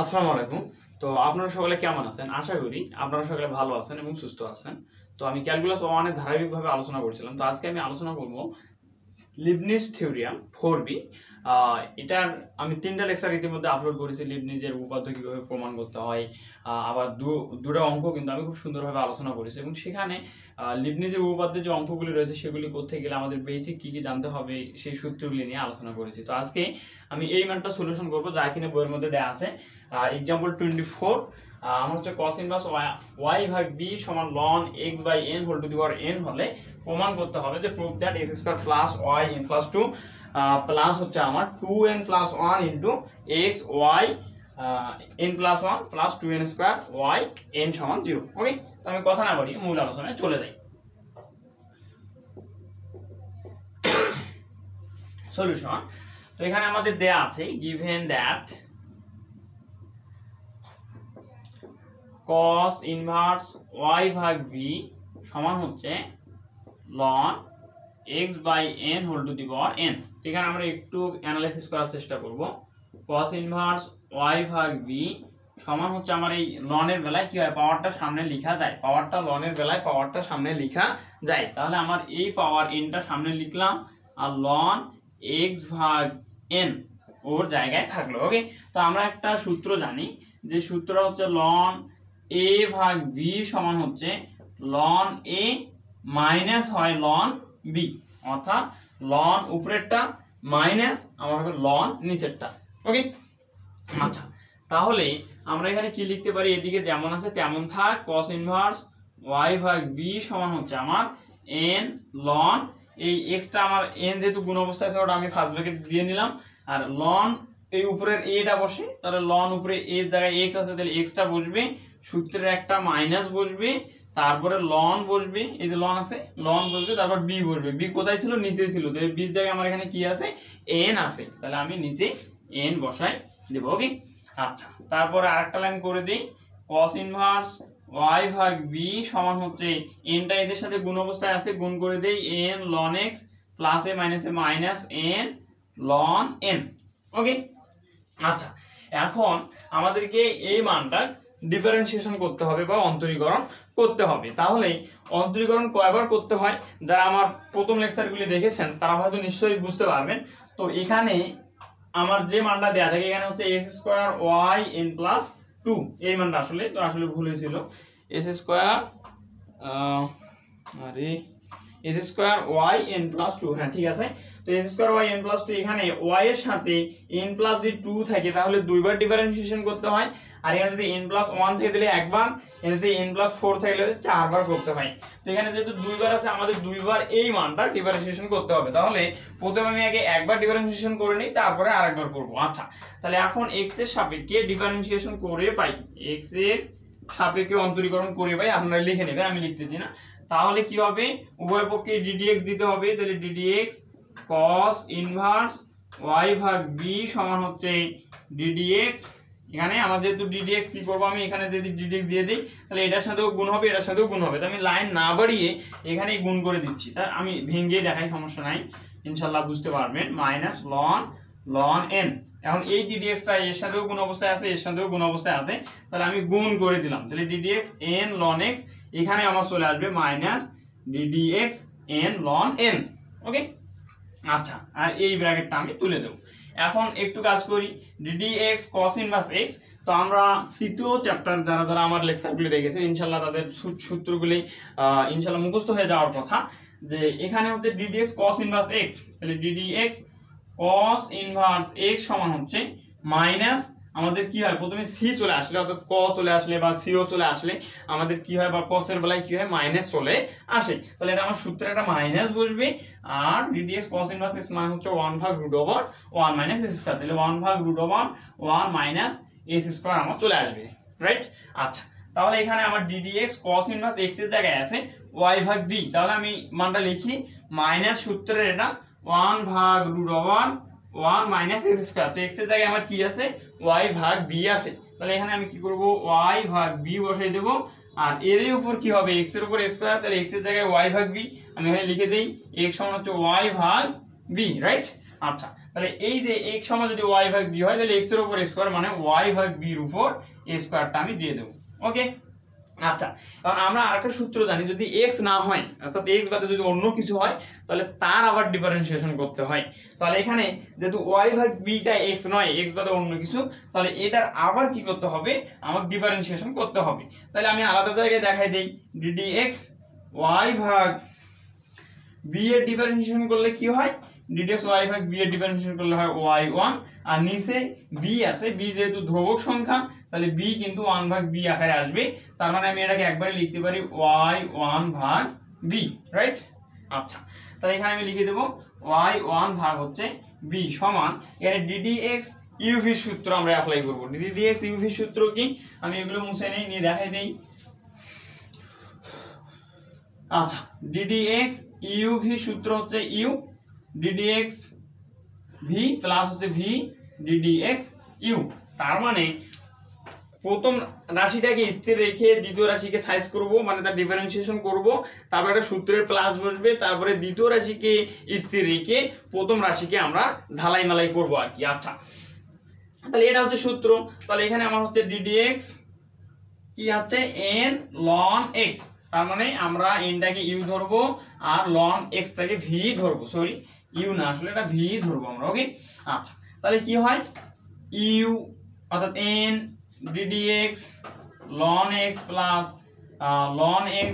আসসালামু আলাইকুম। তো আপনারা সকলে কেমন আছেন? আশা করি আপনারা সকলে ভালো আছেন এবং সুস্থ আছেন। তো আমি ক্যালকুলাস 1 এর ধারাবাহিকভাবে আলোচনা করছিলাম। তো আজকে আমি আলোচনা করব লিবনিজ থিওরিয়াম 4b। এটার আমি 3টা লেকচার ইতিমধ্যে আপলোড করেছি। লিবনিজের উপপাদ্য কিভাবে প্রমাণ করতে হয়, আবার দুটো অঙ্ক কিন্তু আমি খুব সুন্দরভাবে আলোচনা করেছি এবং সেখানে লিবনিজের উপপাদ্যে যে অঙ্কগুলি রয়েছে সেগুলি করতে গেলে আমাদের বেসিক কি কি জানতে হবে সেই সূত্রগুলি নিয়ে আলোচনা করেছি। তো আজকে আমি এই মানটা সলিউশন করবো যা কিনা বইয়ের মধ্যে দেওয়া আছে। এক্সাম্পল 24 আমার হচ্ছে cos ইনভার্স y ভাগ b সমান ln x by n whole to the power n হলে প্রমাণ করতে হবে যে proof that x square plus y n plus 2 plus হচ্ছে আমার 2n plus 1 into x y n plus 1 plus 2n square y n সমান 0। ওকে, তো আমি কথা না বলি মূল আলোচনায় চলে যাই। সলিউশন, তো এখানে আমাদের দেয়া আছে given that cos inverse y ভাগ b সমান হচ্ছে ln x by n whole to the power n। এখানে আমরা একটু অ্যানালাইসিস করার চেষ্টা করব। cos ইনভার্স y ভাগ b সমান হচ্ছে আমার এই ln এর বেলায় কি হয়, পাওয়ারটা সামনে লেখা যায়, পাওয়ারটা ln এর বেলায় পাওয়ারটা সামনে লেখা যায়। তাহলে আমার এই পাওয়ার n টা সামনে লিখলাম আর ln x ভাগ n ওর জায়গায় থাকলো। ওকে, তো আমরা একটা সূত্র জানি, যে সূত্রটা হচ্ছে ln a ভাগ b সমান হচ্ছে ln a মাইনাস হয় ln b, অর্থাৎ ln উপরেরটা মাইনাস আমার হবে ln নিচেরটা। ওকে, আচ্ছা তাহলে আমরা এখানে কি লিখতে পারি, এদিকে যেমন আছে তেমন থাক। cos ইনভার্স y ভাগ b সমান হচ্ছে আমার n ln এই x টা আমার n যেহেতু গুণ অবস্থায় আছে ওটা আমি ফার্স্ট ব্র্যাকেট দিয়ে নিলাম, আর ln এই উপরের a টা বসে, তাহলে ln উপরে a এর জায়গায় x আছে তাহলে x টা বসবে, সূত্রের একটা মাইনাস বসবে, তারপরে ln বসবে, এই যে ln আছে ln বসবে, তারপর b বসবে। b কোথায় ছিল? নিচে ছিল, তাহলে b এর জায়গায় আমার এখানে কি আছে? n আছে, তাহলে আমি নিচে n বসাই দেব। ওকে, আচ্ছা তারপরে আরেকটা লাইন করে দেই, cos ইনভার্স y ভাগ b সমান হচ্ছে n টা এদের সাথে গুণ অবস্থায় আছে, গুণ করে দেই n ln x প্লাস এ মাইনাস n ln n। ওকে, আচ্ছা এখন আমাদেরকে এই মানটা ডিফারেন্সিয়েশন করতে হবে বা অন্তরীকরণ করতে হবে। তাহলে অন্তরীকরণ কয়বার করতে হয়, যারা আমার প্রথম লেকচারগুলি দেখেছেন তারা হয়তো নিশ্চয়ই বুঝতে পারবেন। তো এখানে আমার যে মানটা দেয়া থাকে এখানে হচ্ছে x square y n plus 2, এই মানটা আসলে ভুল হয়েছিল। x square x square y n plus 2, হ্যাঁ ঠিক আছে। তো x square y n plus 2 এখানে y এর সাথে n প্লাস যদি 2 থাকে তাহলে দুইবার ডিফারেন্সিয়েশন করতে হয়, আর এখানে যদি n প্লাস 1 থেকে দিলে একবার, এখানে যদি n প্লাস 4 থেকে দিলে চারবার করতে হয়। তো এখানে যেহেতু দুইবার আছে আমাদের দুইবার এই মানটা ডিফারেন্সিয়েশন করতে হবে। তাহলে প্রথমে আমি আগে একবার ডিফারেন্সিয়েশন করে নিই, তারপরে আরেকবার করব। আচ্ছা তাহলে এখন x এর সাপেক্ষে ডিফারেন্সিয়েশন করে পাই, x এর সাপেক্ষে অন্তরীকরণ করে পাই, আপনারা লিখে নেবেন, আমি লিখতেছি না। তাহলে কি হবে, উভয় পক্ষে ddx দিতে হবে, তাহলে ddx cos ইনভার্স y ভাগ b সমান হচ্ছে ddx, এখানে আমাদের যেহেতু ddx কি করব, আমি এখানে যদি ddx দিয়ে দিই তাহলে এটার সাথেও গুণ হবে, এটার সাথেও গুণ হবে। তো আমি লাইন না বাড়িয়ে এখানেই গুণ করে দিচ্ছি, তাই আমি ভেঙে দেখাই, সমস্যা নাই, ইনশাআল্লাহ বুঝতে পারবেন। মাইনাস ln n, এখন এই ddx টা এর সাথেও গুণ অবস্থায় আছে, এর সাথেও গুণ অবস্থায় আছে, তাহলে আমি গুণ করে দিলাম, তাহলে ddx n ln x, এখানে আমার চলে আসবে minus ddx n ln n। ওকে, আচ্ছা আর এই ব্র্যাকেটটা আমি তুলে দেব। এখন একটু কাজ করি, ddx cos ইনভার্স x, তো আমরা তৃতীয় চ্যাপ্টার যারা আমার লেকচারগুলি দেখেছেন ইনশাআল্লাহ তাদের সূত্রগুলি ইনশাআল্লাহ মুখস্থ হয়ে যাওয়ার কথা, যে এখানে হচ্ছে ddx cos ইনভার্স x, তাহলে ddx cos ইনভার্স x সমান হচ্ছে মাইনাস, আমাদের কি হয় প্রথমে c চলে আসলে, অর্থাৎ cos চলে আসলে বা co চলে আসলে আমাদের কি হয়, বা cos এর বেলায় কি হয়, মাইনাস চলে আসে, তাহলে এটা আমার সূত্রে একটা মাইনাস বসবে, আর ddx cos ইনভার্স x মানে হচ্ছে 1 ভাগ root over 1 minus s square, তাহলে 1 ভাগ root over 1 minus s square আমার চলে আসবে, রাইট। আচ্ছা তাহলে এখানে আমার ddx cos ইনভার্স x এর জায়গায় আছে y ভাগ b, তাহলে আমি মানটা লিখি মাইনাস সূত্রের এটা 1 ভাগ root over 1 minus s square, তো x এর জায়গায় আমার কি আছে, y ভাগ b আছে, তাহলে এখানে আমি কি করব, y ভাগ b বসাই দেব, আর এর উপর কি হবে, x এর উপর স্কয়ার, তাহলে x এর জায়গায় y ভাগ b আমি এখানে লিখে দেই, x সমান হচ্ছে y ভাগ b, রাইট। আচ্ছা তাহলে এই যে x সমান যদি y ভাগ b হয় তাহলে x এর উপর স্কয়ার মানে y ভাগ b এর উপর a স্কয়ারটা আমি দিয়ে দেব। ওকে, আচ্ছা কারণ আমরা আরেকটা সূত্র জানি, যদি x না হয় অর্থাৎ x বাদে যদি অন্য কিছু হয় তাহলে তার আবার ডিফারেন্সিয়েশন করতে হয়। তাহলে এখানে যেহেতু y ভাগ b টা x নয়, x বাদে অন্য কিছু, তাহলে এটার আবার কি করতে হবে, আমাকে ডিফারেন্সিয়েশন করতে হবে। তাহলে আমি আলাদা জায়গায় দেখাই দেই, ddx y ভাগ b এর ডিফারেন্সিয়েশন করলে কি হয়, ddx y ভাগ b এর ডিফারেন্সিয়েশন করলে হয় y1, আর নিচে b আছে, b যেহেতু ধ্রুবক সংখ্যা তাহলে b কিন্তু 1 ভাগ b আকারে আসবে। তার মানে আমি এটাকে একবারে লিখতে পারি y1 ভাগ b, রাইট। আচ্ছা তাহলে এখানে আমি লিখে দেব y1 ভাগ হচ্ছে b সমান, এখানে ddx uv সূত্র আমরা অ্যাপ্লাই করব। ddx uv সূত্র কি, আমি এগুলো মুছে নেই, নিয়ে দেখাই দেই। আচ্ছা ddx uv সূত্র হচ্ছে u ddx v প্লাস হচ্ছে v ddx u। তার মানে প্রথম রাশিটাকে স্থির রেখে দ্বিতীয় রাশিকে সাইজ করব, মানে তার ডিফারেন্সিয়েশন করব, তারপর একটা সূত্রের প্লাস বসবে, তারপরে দ্বিতীয় রাশিকে স্থির রেখে প্রথম রাশিকে আমরা ঝালাই মালাই করব আর কি। আচ্ছা তাহলে এটা হচ্ছে সূত্র। তাহলে এখানে আমার হচ্ছে ddx কি হচ্ছে n ln x, তার মানে আমরা nটাকে u ধরবো আর ln x টাকে v ধরবো, সরি u না আসলে এটা v ধরবো আমরা। ওকে, আচ্ছা তাহলে কি হয় u অর্থাৎ n ddx ln x plus ln x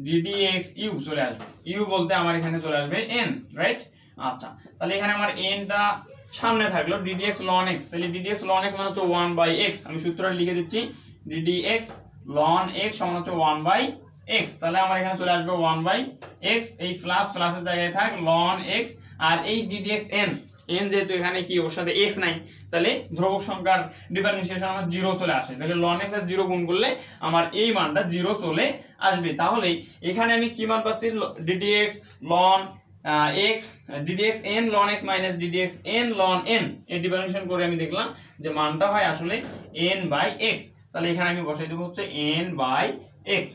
ddx u চলে আসবে, u বলতে আমার এখানে চলে আসবে n, রাইট। আচ্ছা তাহলে এখানে আমার n টা সামনে থাকলো ddx ln x, তাহলে ddx ln x মানে হচ্ছে 1/x, আমি সূত্রটা লিখে দিচ্ছি ddx ln x সমান হচ্ছে 1/x, তাহলে আমার এখানে চলে আসবে 1/x, এই প্লাস প্লাসের জায়গায় থাক ln x, আর এই ddx n যেহেতু এখানে কি ওর সাথে x নাই তাহলে ধ্রুবক সংখ্যার ডিফারেন্সিয়েশন আমার 0 চলে আসে, তাহলে ln x আর 0 গুণ করলে আমার এই মানটা 0 চলে আসবে। তাহলে এখানে আমি কি মান পাচ্ছি, ddx ln x ddx n ln x minus ddx n ln n এর ডিফারেন্সিয়েশন করে আমি দেখলাম যে মানটা হয় আসলে n/x, তাহলে এখানে আমি বসাই দেব হচ্ছে n/x।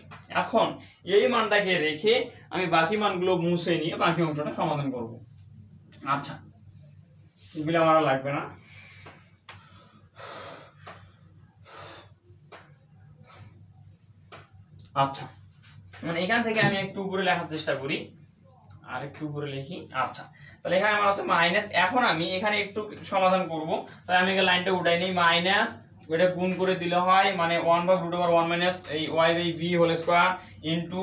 এখন এই মানটাকে রেখে আমি বাকি মানগুলো মুছে নিয়ে বাকি অংশটা সমাধান করব। আচ্ছা এগুলো আমার লাগবে না। আচ্ছা মানে এখান থেকে আমি একটু উপরে লেখার চেষ্টা করি, আর একটু উপরে লিখি। আচ্ছা তাহলে এখানে আমার হচ্ছে মাইনাস, এখন আমি এখানে একটু সমাধান করব, তাই আমি এখানে লাইনটা উঠাই নেই, মাইনাস এটা গুণ করে দিলে হয় মানে 1/√1 মাইনাস এই y/v whole square into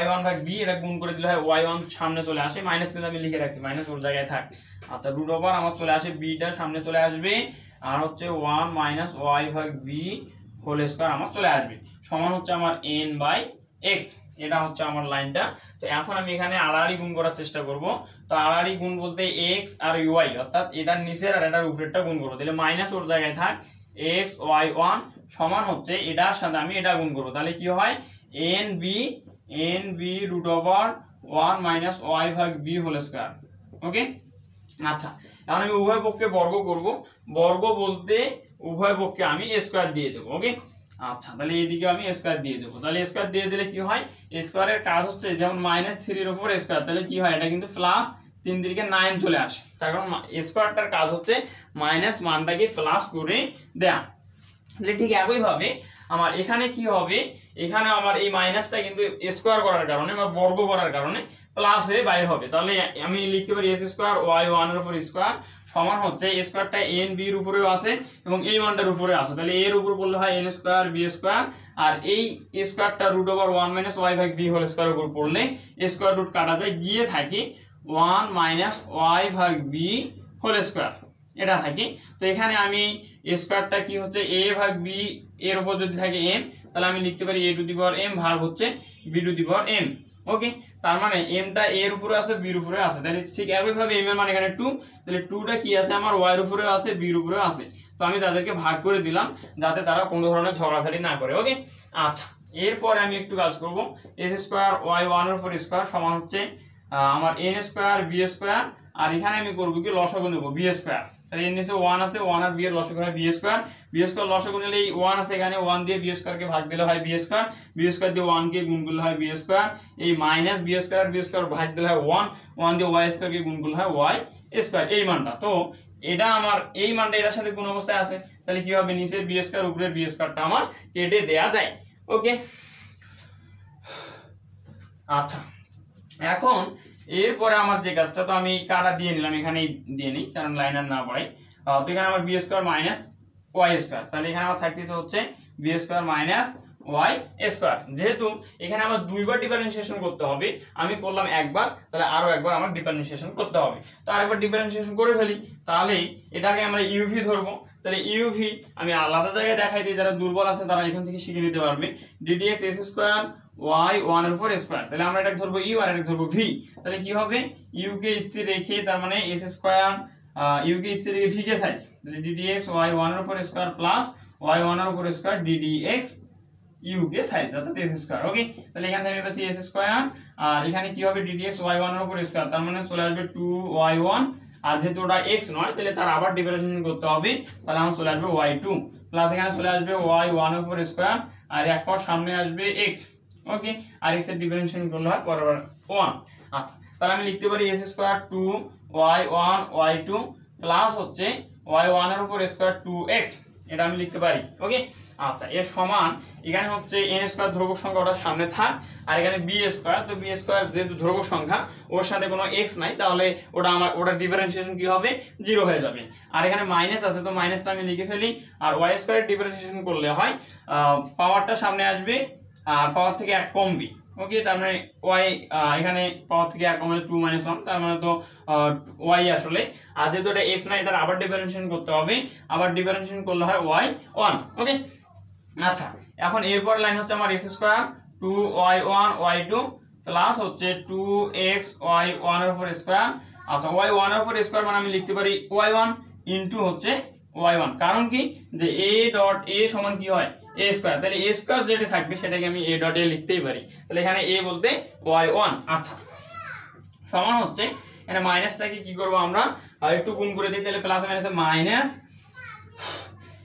y1 ভাগ v, এটা গুণ করে দিলে হয় y1 সামনে চলে আসে, মাইনাস কিন্তু আমি লিখে রাখছি, মাইনাস ওর জায়গায় থাক। আচ্ছা √, আমার চলে আসে b টা সামনে চলে আসবে, আর হচ্ছে 1 মাইনাস y ভাগ v হোল স্কয়ার আমার চলে আসবে, সমান হচ্ছে আমার n/x। এটা হচ্ছে আমার লাইনটা। তো এখন আমি এখানে আড়াআড়ি গুণ করার চেষ্টা করব। তো আড়াআড়ি গুণ বলতে x আর y, অর্থাৎ এটার নিচের আর এটার উপরেরটা গুণ করব, তাহলে মাইনাস ওর জায়গায় থাক x y1 সমান হচ্ছে এটার সাথে আমি এটা গুণ করব, তাহলে কি হয় nb √1 মাইনাস y ভাগ b হোল স্কয়ার। ওকে, আচ্ছা এখন আমি উভয় পক্ষে বর্গ করব, বর্গ বলতে উভয় পক্ষে আমি স্কয়ার দিয়ে দেব। ওকে, আচ্ছা তাহলে এইদিকে আমি স্কয়ার দিয়ে দেব, তাহলে স্কয়ার দিয়ে দিলে কি হয়, স্কয়ারের কাজ হচ্ছে যেমন -3 এর উপর স্কয়ার, তাহলে কি হয় এটা কিন্তু প্লাস 3 দিকে 9 চলে আসে, তার কারণ স্কয়ারটার কাজ হচ্ছে মাইনাস মানটাকে প্লাস করে দেয়া। তাহলে ঠিক একই ভাবে আমার এখানে কি হবে, এখানে আমার এই মাইনাসটা কিন্তু স্কয়ার করার কারণে বা বর্গ করার কারণে প্লাস হয়ে বাইরে হবে, তাহলে আমি লিখতে পারি x স্কয়ার y1 এর উপর স্কয়ার সমান হচ্ছে স্কয়ারটা n b এর উপরেও আছে এবং এই মানটার উপরে আছে, তাহলে এর উপর বললে হয় n স্কয়ার b স্কয়ার, আর এই স্কয়ারটা √1 মাইনাস y ভাগ b হোল স্কয়ার উপর পড়লে স্কয়ার রুট কাটা যায়, গিয়ে থাকে 1 মাইনাস y ভাগ b হোল স্কয়ার, এটা থাকে। তো এখানে আমি স্কয়ারটা কি হচ্ছে a ভাগ b এর উপর যদি থাকে m, তাহলে আমি লিখতে পারি a two the power m ভাগ হচ্ছে b two the power m। ওকে, তার মানে m টা a এর উপরে আছে b এর উপরে আছে, তাহলে ঠিক একই ভাবে m এর মানে এখানে 2, তাহলে 2 টা কি আছে আমার y এর উপরেও আছে b এর উপরেও আছে, তো আমি তাদেরকে ভাগ করে দিলাম যাতে তারা কোনো ধরনের ঝগড়াঝাটি না করে। ওকে, আচ্ছা এরপরে আমি একটু কাজ করব, s স্কয়ার y1 এর উপর স্কয়ার সমান হচ্ছে আমার n স্কয়ার b স্কয়ার, আর এখানে আমি করব কি লসাগু নেব b স্কয়ার, তাহলে এর নিচে 1 আছে, 1 আর b এর লসাগু হয় b স্কয়ার, b স্কয়ার লসাগু নিলে এই 1 আছে এখানে 1 দিয়ে b স্কয়ার কে ভাগ দিলে হয় b স্কয়ার, b স্কয়ার দিয়ে 1 কে গুণ করলে হয় b স্কয়ার, এই মাইনাস b স্কয়ার ভাগ দিলে হয় 1 দিয়ে y স্কয়ার কে গুণ করলে হয় y স্কয়ার এই মানটা। তো এটা আমার এই মানটা এটার সাথে গুণ অবস্থায় আছে, তাহলে কি হবে নিচের বি স্কয়ার উপরের বি স্কয়ারটা আমার কেটে দেয়া যায়। ওকে, আচ্ছা এখন এরপরে আমার যে কাজটা, তো আমি কাটা দিয়ে নিলাম, এখানেই দিয়ে নিই কারণ লাইন আর না পড়াই। তো এখানে আমার B square minus Y square, তাহলে এখানে আমার থাকতেছে হচ্ছে B square minus Y square. যেহেতু এখানে আমার দুইবার ডিফারেন্সিয়েশন করতে হবে, আমি করলাম একবার, তাহলে আরো একবার আমার ডিফারেন্সিয়েশন করতে হবে। তো আরেকবার ডিফারেন্সিয়েশন করে ফেলি, তাহলে এটাকে আমরা ইউভি ধরবো। তাহলে ইউভি আমি আলাদা জায়গায় দেখাই দিই, যারা দুর্বল আছে তারা এখান থেকে শিখে নিতে পারবে। ডিডিএক্স এস স্কয়ার ওয়াই 1 এর উপর স্কয়ার, তাহলে আমরা এটাকে ধরবো ইউ আর এটাকে ধরবো ভি। তাহলে কি হবে ইউ কে স্থির রেখে, তার মানে এস স্কয়ার ইউ কে স্থির রেখে ভি কে সাইজ, তাহলে ডিডিএক্স ওয়াই 1 এর উপর স্কয়ার প্লাস ওয়াই 1 এর উপর স্কয়ার ডিডিএক্স ইউ কে সাইজ অর্থাৎ এস স্কয়ার। ওকে, তাহলে এখান থেকে পাচ্ছি এস স্কয়ার, আর এখানে কি হবে ডিডিএক্স ওয়াই 1 এর উপর স্কয়ার, তার মানে চলে আসবে 2y1, আর যেহেতু ওটা x নয় তাহলে তার আবার ডিফারেন্সিয়েশন করতে হবে, তাহলে আমার চলে আসবে y2 প্লাস এখানে চলে আসবে y1 এর উপর স্কয়ার, আর এক পর সামনে আসবে x। ওকে, আর x এর ডিফারেন্সিয়েশন করলে হয় বরাবর 1। আচ্ছা, তাহলে আমি লিখতে পারি s square 2y1 y2 plus হচ্ছে y1 এর উপর স্কয়ার 2x, এটা আমি লিখতে পারি। ওকে, আচ্ছা এর সমান এখানে হচ্ছে n স্কয়ার ধ্রুবক সংখ্যা, ওটা সামনে থাক, আর এখানে b স্কয়ার, তো b স্কয়ার যেহেতু ধ্রুবক সংখ্যা ওর সাথে কোনো x নাই, তাহলে ওটা ডিফারেন্সিয়েশন কি হবে 0 হয়ে যাবে। আর এখানে মাইনাস আছে, তো মাইনাসটা আমি লিখে ফেলি, আর y স্কয়ার ডিফারেন্সিয়েশন করলে হয় পাওয়ারটা সামনে আসবে আর পাওয়ার থেকে 1 কমবে। ওকে, তার মানে y এখানে পাওয়ার থেকে 1 কমলে 2 - 1, তার মানে তো y আসলে, আর যেহেতু এটা x না এটার আবার ডিফারেন্সিয়েশন করতে হবে, আবার ডিফারেন্সিয়েশন করলে হয় y1। ওকে, আচ্ছা এখন এরপর লাইন হচ্ছে আমার x square 2y1 y2 plus হচ্ছে 2x y1 এর উপর স্কয়ার। আচ্ছা y1 এর উপর স্কয়ার মানে আমি লিখতে পারি y1 ইনটু হচ্ছে y1, কারণ কি যে a ডট a সমান কি হয় a স্কয়ার, তাহলে a স্কয়ার যেটা থাকবে সেটাকে আমি a ডট a লিখতেই পারি, তাহলে এখানে a বলতে y1। আচ্ছা সমান হচ্ছে এখানে মাইনাসটাকে কি করব আমরা একটু গুণ করে দিই, তাহলে প্লাস মাইনাসে মাইনাস,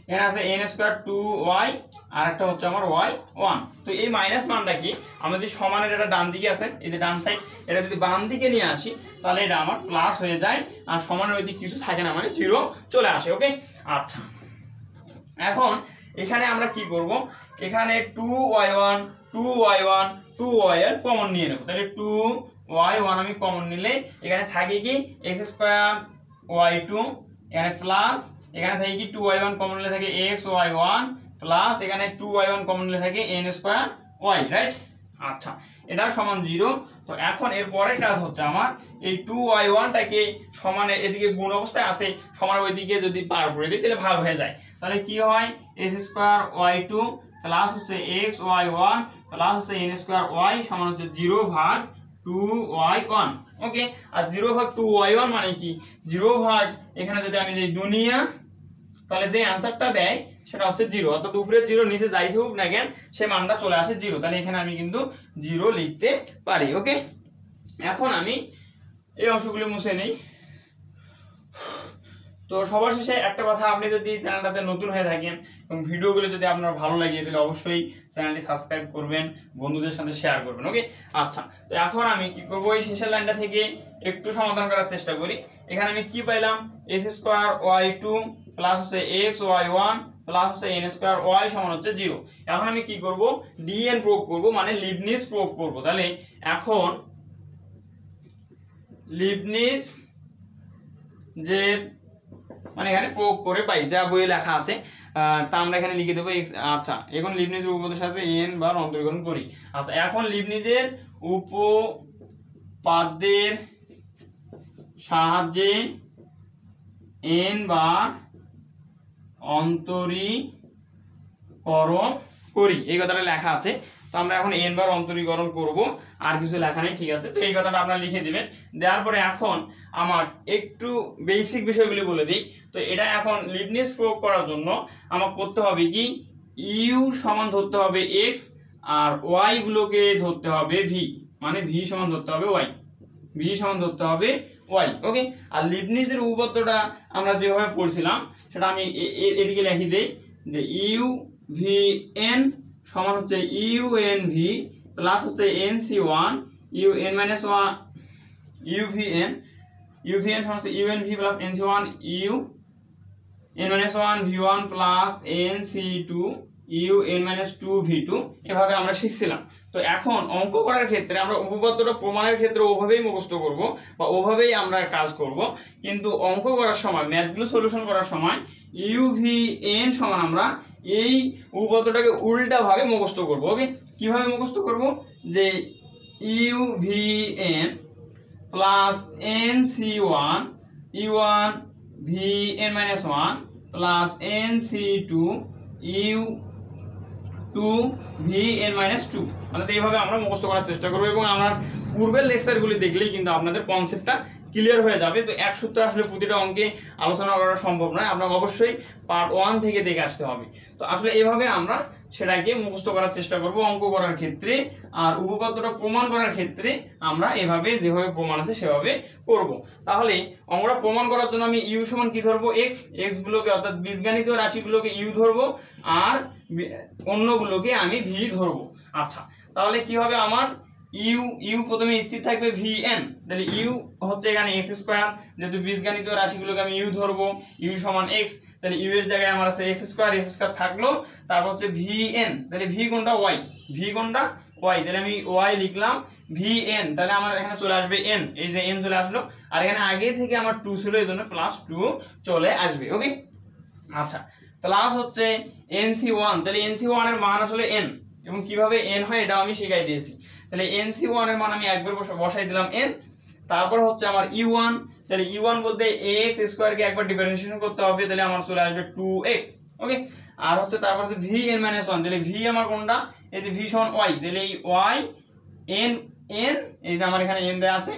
এখানে আছে n স্কয়ার 2y আর একটা হচ্ছে আমার y1। তো এই মাইনাস মানটা কি, আমরা যদি সমানের এটা ডান দিকে আছে, এই যে ডান সাইড, এটা যদি বাম দিকে নিয়ে আসি তাহলে এটা আমার প্লাস হয়ে যায়, আর সমানের ওই দিক কিছু থাকে না, মানে 0 চলে আসে। ওকে, আচ্ছা এখন এখানে আমরা কি করব, এখানে 2y1 2y1 2y কমন নিয়ে নেব, তাহলে 2y1 আমি কমন নিলে এখানে থাকে কি x স্কয়ার y2, এখানে প্লাস এখানে থাকে কি 2y1 কমন নিলে থাকে x y1 প্লাস এখানে 2y1 কমন নিলে থাকে n স্কয়ার y, রাইট। আচ্ছা এটা সমান 0। তো এখন এর পরের কাজ হচ্ছে আমার এই 2y1টাকে সমানের এদিকে গুণ অবস্থায় আছে, সমানের ওইদিকে যদি পার করে দিই তাহলে ভাগ হয়ে যায়, তাহলে কি হয় s স্কয়ার y2 প্লাস হচ্ছে x y1 প্লাস হচ্ছে n স্কয়ার y সমান হচ্ছে 0 ভাগ 2y1। ওকে, আর 0 ভাগ 2y1 মানে কি 0 ভাগ এখানে যদি আমি দিই দুনিয়া, তাহলে যে অ্যানসারটা দেয় সেটা হচ্ছে 0, অর্থাৎ উপরের 0 নিচে যাই হোক না কেন সে মানটা চলে আসে 0, তাহলে এখানে আমি কিন্তু 0 লিখতে পারি। ওকে, এখন আমি এই অংশগুলো মুছে নেই। তো সবার শেষে একটা কথা, আপনি যদি চ্যানেলটাতে নতুন হয়ে থাকেন এবং ভিডিওগুলো যদি আপনার ভালো লাগে তাহলে অবশ্যই চ্যানেলটি সাবস্ক্রাইব করবেন, বন্ধুদের সাথে শেয়ার করবেন। ওকে, আচ্ছা তো এখন আমি কি করব, এই শেষের লাইনটা থেকে একটু সমাধান করার চেষ্টা করি। এখানে আমি কি পাইলাম s স্কয়ার y2 প্লাস হচ্ছে x y1 প্লাস হচ্ছে n স্কয়ার y সমান হচ্ছে 0। এখন আমি কি করব dn প্রয়োগ করব, মানে লিবনিজ প্রয়োগ করব। তাহলে এখন লিবনিজ যে মানে এখানে প্রয়োগ করে পাই যা বইয়ে লেখা আছে তা আমরা এখানে লিখে দেবো। আচ্ছা এখন লিবনিজের উপপাদ্যের সাথে n বার অন্তরীকরণ করি। আচ্ছা এখন লিবনিজের উপপাদ্যের সাহায্যে n বার অন্তরীকরণ করি, এই কথাটা লেখা আছে। তো আমরা এখন n বার অন্তরীকরণ করব, আর কিছু লেখা নেই, ঠিক আছে। তো এই কথাটা আপনারা লিখে দিবেন। দেওয়ার পরে এখন আমার একটু বেসিক বিষয়গুলি বলে দিই। তো এটা এখন লিবনিজ প্রয়োগ করার জন্য আমার করতে হবে কি u সমান ধরতে হবে x আর y গুলোকে ধরতে হবে v, মানে v সমান ধরতে হবে y, v সমান ধরতে হবে y। ওকে, আর লিবনিজের উপপাদ্যটা আমরা যেভাবে পড়ছিলাম সেটা আমি এদিকে লিখে দেই যে u v n সমান হচ্ছে u n v প্লাস হচ্ছে n c1 u n - 1 u v n U V N সমান হচ্ছে U N V plus N C one U n minus 1 v1 plus nc2 u n minus 2 v2 এভাবে আমরা শিখছিলাম। তো এখন অঙ্ক করার ক্ষেত্রে আমরা উপপাদ্যটা প্রমাণের ক্ষেত্রে ওভাবেই মুখস্থ করব বা ওভাবেই আমরা কাজ করব, কিন্তু অঙ্ক করার সময় ম্যাথগুলো সলিউশন করার সময় u v n সমান আমরা এই উপপাদ্যটাকে উল্টা ভাবে মুখস্থ করব। ওকে, কিভাবে মুখস্থ করব, যে u v n plus nc1 u1 vn minus 1 plus nc2 u2 vn minus 2 মানে এইভাবে আমরা মুখস্থ করার চেষ্টা করব এবং আমরা পূর্বের লেকচারগুলি দেখলেই কিন্তু আপনাদের কনসেপ্টটা ক্লিয়ার হয়ে যাবে। তো এক সূত্রে আসলে প্রতিটা অঙ্কে আলোচনা করা সম্ভব নয়, আপনাকে অবশ্যই পার্ট 1 থেকে দেখে আসতে হবে। তো আসলে এইভাবে আমরা সেটাকে মুখস্থ করার চেষ্টা করব অঙ্ক করার ক্ষেত্রে, আর উপপাদ্যটা প্রমাণ করার ক্ষেত্রে আমরা এভাবে যেভাবে প্রমাণ আছে সেভাবে করব। তাহলে অঙ্কটা প্রমাণ করার জন্য আমি ইউ সমান কি ধরবো, এক্স, এক্স গুলোকে অর্থাৎ বীজগণিত রাশিগুলোকে ইউ ধরবো আর অন্যগুলোকে আমি ভি ধরবো। আচ্ছা, তাহলে কি হবে, আমার ইউ ইউ প্রথমে স্থির থাকবে ভি এন, তাহলে ইউ হচ্ছে এখানে এক্স স্কোয়ার, যেহেতু বীজগণিত রাশিগুলোকে আমি ইউ ধরবো, ইউ সমান এক্স, তাহলে ইউ এর জায়গায় আমার আছে এক্স স্কোয়ার থাকলো, তারপর হচ্ছে ভি এন, তাহলে ভি কোনটা ওয়াই, ভি কোনটা ওয়াই, তাহলে আমি ওয়াই লিখলাম, ভি এন, তাহলে আমার এখানে চলে আসবে এন, এই যে এন চলে আসলো, আর এখানে আগে থেকে আমার 2 ছিল এই জন্য প্লাস 2 চলে আসবে। ওকে, আচ্ছা, প্লাস হচ্ছে nc1, তাহলে nc1 এর মান আসলে n এবং কিভাবে n হয় এটাও আমি শিখাই দিয়েছি। তাহলে nc1 এর মান আমি একবার বসাই দিলাম n, তারপর হচ্ছে আমার u1, তাহলে u1 বলতে ax স্কয়ার কে একবার ডিফারেন্সিয়েশন করতে হবে, তাহলে আমার চলে আসবে 2x। ওকে, আর হচ্ছে তারপর হচ্ছে vn - 1, তাহলে v আমার কোনটা, এই যে v সমান y, তাহলে এই y n n এই যে আমার এখানে n দেয়া আছে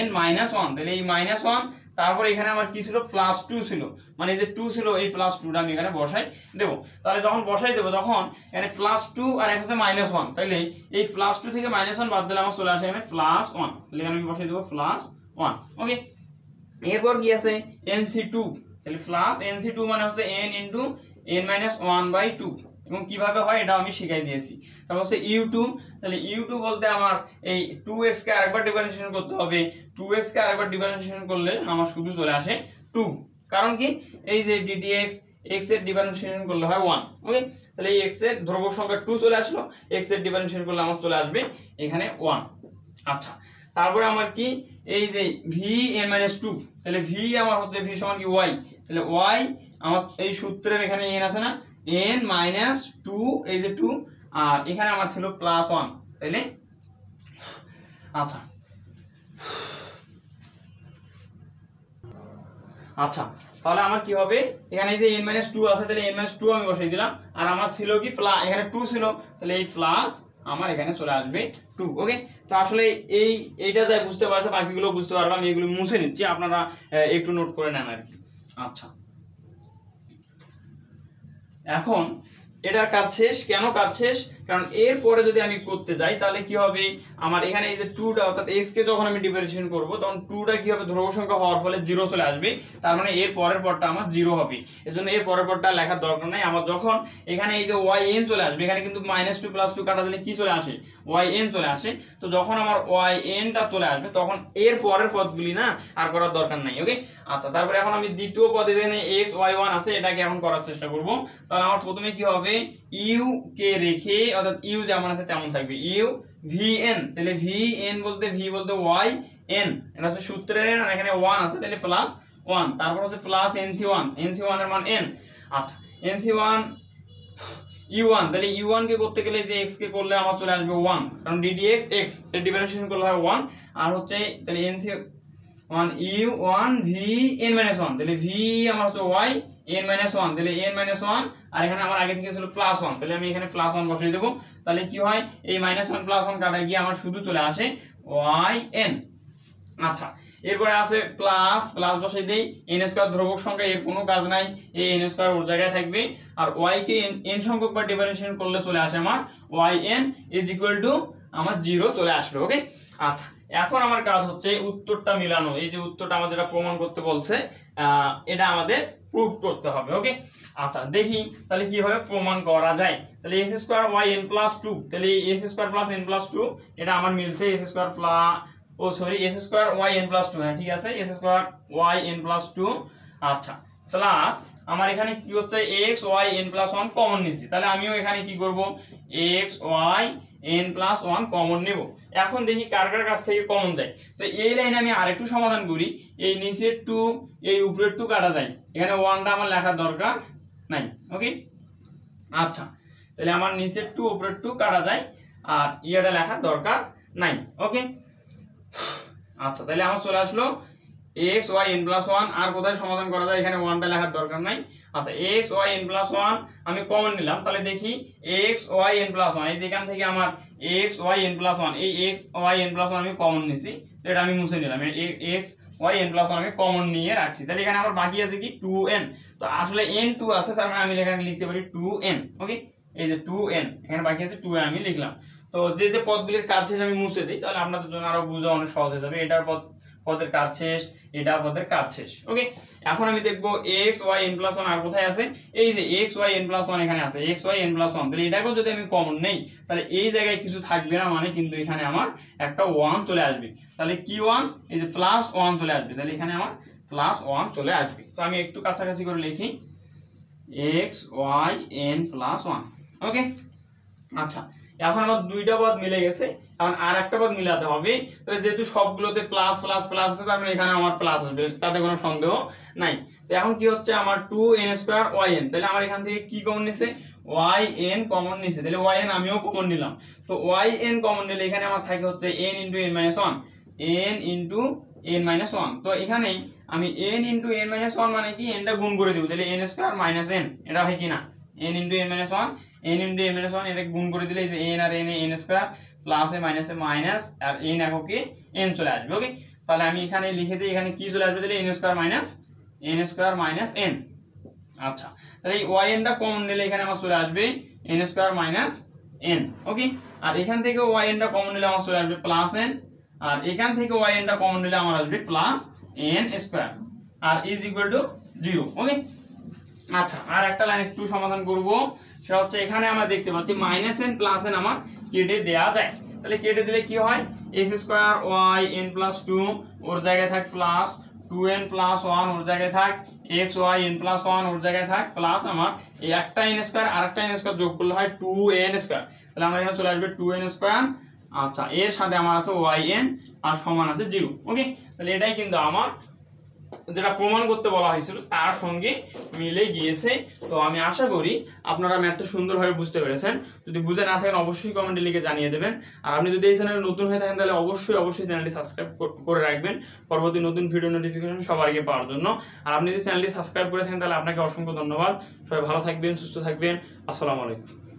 n - 1, তাহলে এই -1, তারপর এখানে আমার কি ছিল প্লাস 2 ছিল, মানে এই যে 2 ছিল এই প্লাস 2টা আমি এখানে বসাই দেব। তাহলে যখন বসাই দেব তখন এখানে প্লাস 2 আর এখানে হচ্ছে -1, তাহলে এই প্লাস 2 থেকে -1 বাদ দিলে আমার চলে আসে এখানে +1, তাহলে এখানে আমি বসাই দেব +1। ওকে, এরপর কি আছে nc2, তাহলে প্লাস nc2 মানে হচ্ছে n * n - 1/2 এবং কিভাবে হয় এটা আমি শিখাই দিয়েছি। তারপর হচ্ছে u2, তাহলে u2 বলতে আমার এই 2x কে আরেকবার ডিফারেন্সিয়েশন করতে হবে, 2x কে আরেকবার ডিফারেন্সিয়েশন করলে আমার শুধু চলে আসে 2, কারণ কি এই যে ddx x এর ডিফারেন্সিয়েশন করলে হয় 1। ওকে, তাহলে এই x এর ধ্রুবক সংখ্যা 2 চলে আসলো, x এর ডিফারেন্সিয়েশন করলে আমার চলে আসবে এখানে 1। আচ্ছা, তারপরে আমার কি এই যে vn - 2, তাহলে v আমার হচ্ছে v সমান কি y, তাহলে y আমার এই সূত্রের এখানে n আছে না, n - 2, এই যে 2, আর এখানে আমার ছিল +1, তাইলে আচ্ছা আচ্ছা তাহলে আমার কি হবে, এখানে এই যে n - 2 আছে, তাহলে n - 2 আমি বসাই দিলাম, আর আমার ছিল কি এখানে 2 ছিল, তাহলে এই প্লাস আমার এখানে চলে আসবে 2। ওকে, তো আসলে এইটা যাই বুঝতে পারছে, বাকিগুলো বুঝতে পারবে, আমি এগুলো মুছে নিচ্ছি, আপনারা একটু নোট করে নেন আর কি। আচ্ছা, এখন এটার কাজ শেষ। কেন কাজ শেষ, কারণ এর পরে যদি আমি করতে যাই তাহলে কি হবে, আমার এখানে এই যে 2টা অর্থাৎ x কে যখন আমি ডিফারেন্সিয়েশন করব তখন 2টা কি হবে, ধ্রুবক সংখ্যা হওয়ার ফলে 0 চলে আসবে, তার মানে এর পরের পদটা আমার 0 হবে, এজন্য এর পরের পদটা লেখার দরকার নাই আমার। যখন এখানে এই যে yn চলে আসবে, এখানে কিন্তু -2 + 2 কাটা দিলে কি চলে আসে, yn চলে আসে, তো যখন আমার yn টা চলে আসবে তখন এর পরের পদগুলি না আর করার দরকার নাই। ওকে, আচ্ছা, তারপরে এখন আমি দ্বিতীয় পদে এখানে x y1 আছে, এটাকে এখন করার চেষ্টা করব। তাহলে আমার প্রথমে কি হবে, u কে রেখে অর্থাৎ u যেমন আছে তেমন থাকবে, u vn, তাহলে vn বলতে v বলতে y n, এটা হচ্ছে সূত্রের n, আর এখানে 1 আছে, তাহলে +1, তারপর হচ্ছে প্লাস nc1, nc1 এর মান n। আচ্ছা, nc1 u1, তাহলে u1 কে করতে গেলে যে x কে করলে আমার চলে আসবে 1, কারণ ddx x এর ডিফারেন্সিয়েশন করলে হয় 1, আর হচ্ছে তাহলে nc1 u1 vn - 1, তাহলে v আমার হচ্ছে y n - 1, তাহলে n - 1, আর এখানে আমার আগে থেকে ছিল +1, তাহলে আমি এখানে +1 বসিয়ে দেব, তাহলে কি হয় এই -1 +1 কাটা গিয়ে আমার শুধু চলে আসে yn। আচ্ছা, এরপরে আছে প্লাস বসাই দেই, n স্কয়ার ধ্রুবক সংখ্যা, এর কোনো কাজ নাই, এই n স্কয়ার ওর জায়গায় থাকবে, আর y কে n সংখ্যক বার ডিফারেন্সিয়েশন করলে চলে আসে আমার yn = আমার 0 চলে আসলো। ওকে, আচ্ছা, এখন আমার কাজ হচ্ছে উত্তরটা মিলানো, এই যে উত্তরটা আমাদের প্রমাণ করতে বলছে এটা আমাদের প্রুফ করতে হবে। ওকে, আচ্ছা, দেখি তাহলে কিভাবে প্রমাণ করা যায়। তাহলে x² yn + 2, তাহলে x² + n + 2 এটা আমার মিলছে, x² ও sorry S square Y N plus two, হ্যাঁ ঠিক আছে, S square Y N plus two. আচ্ছা, প্লাস আমার এখানে কি হচ্ছে X Y N plus one common নিছি, তাহলে আমিও এখানে কি করব X Y N plus one common নেব। এখন দেখি কার কার কাছ থেকে কমন যায়। তো এই লাইনে আমি আরেকটু সমাধান করি, এই নিচের টু এই উপরের টু কাটা যায়, এখানে ওয়ানটা আমার লেখার দরকার নাই। ওকে, আচ্ছা তাহলে আমার নিচের টু উপরের টু কাটা যায় আর ইয়েটা লেখার দরকার নাই। ওকে, আচ্ছা তাহলে আমার চলে আসলো X Y N plus one. আর কোথায় সমাধান করা যায়, এখানে ওয়ানটা লেখার দরকার নাই। আচ্ছা X Y N plus one আমি কমন নিলাম, তাহলে দেখি X Y N plus one, এই যেখান থেকে আমার X Y N plus one, এই X Y N plus one আমি কমন নিছি, তো এটা আমি মুছে নিলাম, X Y N plus one আমি কমন নিয়ে রাখছি। তাহলে এখানে আমার বাকি আছে কি টু এন, তো আসলে এন টু আছে, তার মানে আমি এখানে লিখতে পারি টু এন। ওকে, এই যে টু এন এখানে বাকি আছে টু এন আমি লিখলাম। তো যে যে পদগুলির কাজ শেষ আমি মুছে দিই, তাহলে আপনাদের জন্য আরো বোঝা অনেক সহজ হয়ে যাবে। এটার পদের কাজ শেষ, এটা পদের কাজ শেষ। ওকে, এখন আমি দেখবো X Y N plus one আর কোথায় আছে, এই যে X Y N plus one এখানে আছে, X Y N plus one. তাহলে এটাকেও যদি আমি কমন নেই, তাহলে এই জায়গায় কিছু থাকবে না, মানে কিন্তু এখানে আমার একটা ওয়ান চলে আসবে। তাহলে কি ওয়ান, এই যে প্লাস ওয়ান চলে আসবে, তাহলে এখানে আমার প্লাস ওয়ান চলে আসবে। তো আমি একটু কাছাকাছি করে লিখি X Y N plus one. Okay, আচ্ছা এখন আমার দুইটা পদ মিলে গেছে, এখন আর একটা পদ মিলাতে হবে। তাহলে যেহেতু সবগুলোতে প্লাস প্লাস প্লাস আছে, তার মানে এখানে আমার প্লাস আসবে, তাতে কোনো সন্দেহ নাই। তো এখন কি হচ্ছে আমার two N square Y N, তাহলে আমার এখান থেকে কি কমন নিছে, ওয়াই এন কমন নিছে, তাহলে ওয়াই এন আমিও কমন নিলাম। তো ওয়াই এন কমন নিলে এখানে আমার থাকে হচ্ছে N into N minus one, N into N minus one. তো এখানে আমি N into N minus one মানে কি এনটা গুণ করে দিব, তাহলে এন স্কোয়ার মাইনাস এন, এটা হয় কি না N into N minus one, N into N minus one, এটা গুণ করে দিলে এই যে এন আর এন এন স্কোয়ার প্লাস এ মাইনাস আর এন এককে এন চলে আসবে। ওকে, তাহলে আমি এখানে লিখে দিই, এখানে কি চলে আসবে, তাহলে এন স্কোয়ার মাইনাস এন। আচ্ছা তাহলে এই ওয়াই এনটা কমন নিলে এখানে আমার চলে আসবে এন স্কোয়ার মাইনাস এন। ওকে, আর এখান থেকে ওয়াই এনটা কমন নিলে আমার চলে আসবে প্লাস এন, আর এখান থেকে ওয়াই এনটা কমন নিলে আমার আসবে plus N square R is equal to zero. Okay, আচ্ছা আর একটা লাইন একটু সমাধান করব, সেটা হচ্ছে এখানে আমরা দেখতে পাচ্ছি মাইনাস এন প্লাস এন আমার কেটে দেওয়া যায়। তাহলে কেটে দিলে কি হয়, X square Y N plus two ওর জায়গায় থাক plus two N plus one ওর জায়গায় থাক X Y N plus one ওর জায়গায় থাক প্লাস আমার এই একটা এন স্কোয়ার আর একটা এন স্কোয়ার যোগ করলে হয় টু এন স্কোয়ার। তাহলে আমার এখানে চলে আসবে টু এন স্কোয়ার। আচ্ছা এর সাথে আমার আছে ওয়াই এন আর সমান আছে জিরো। ওকে, তাহলে এটাই কিন্তু আমার যেটা প্রমাণ করতে বলা হয়েছিল তার সঙ্গে মিলে গিয়েছে। তো আমি আশা করি আপনারা ম্যাথটা সুন্দরভাবে বুঝতে পেরেছেন। যদি বুঝে না থাকেন অবশ্যই কমেন্টে লিখে জানিয়ে দেবেন। আর আপনি যদি এই চ্যানেলে নতুন হয়ে থাকেন তাহলে অবশ্যই চ্যানেলটি সাবস্ক্রাইব করে রাখবেন পরবর্তী নতুন ভিডিও নোটিফিকেশন সবার আগে পাওয়ার জন্য। আর আপনি যদি চ্যানেলটি সাবস্ক্রাইব করে থাকেন তাহলে আপনাকে অসংখ্য ধন্যবাদ। সবাই ভালো থাকবেন, সুস্থ থাকবেন। আসসালামু আলাইকুম।